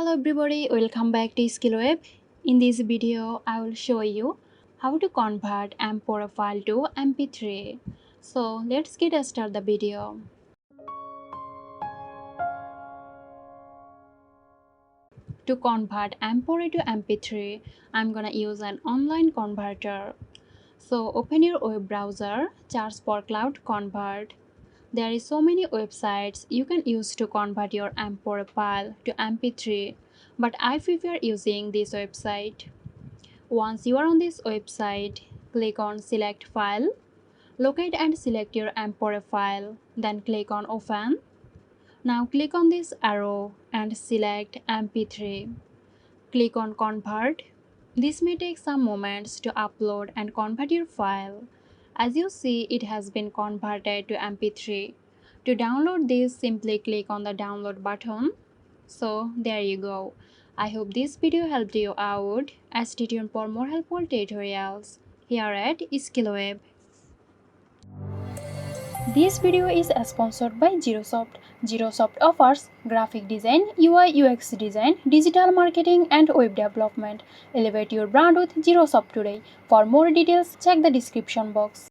Hello everybody, welcome back to SkillWeb. In this video, I will show you how to convert M4A file to MP3. So let's get started the video. To convert M4A to MP3, I'm gonna use an online converter. So open your web browser, search for CloudConvert. There is so many websites you can use to convert your M4A file to MP3, but I prefer using this website. Once you are on this website, click on Select File, locate and select your M4A file, then click on Open. Now click on this arrow and select MP3. Click on Convert. This may take some moments to upload and convert your file. As you see, it has been converted to MP3. To download this, simply click on the download button. So there you go. I hope this video helped you out. Stay tuned for more helpful tutorials here at SkillWeb. This video is sponsored by Zerosoft. Zerosoft offers graphic design, UI UX design, digital marketing and web development. Elevate your brand with Zerosoft today. For more details, check the description box.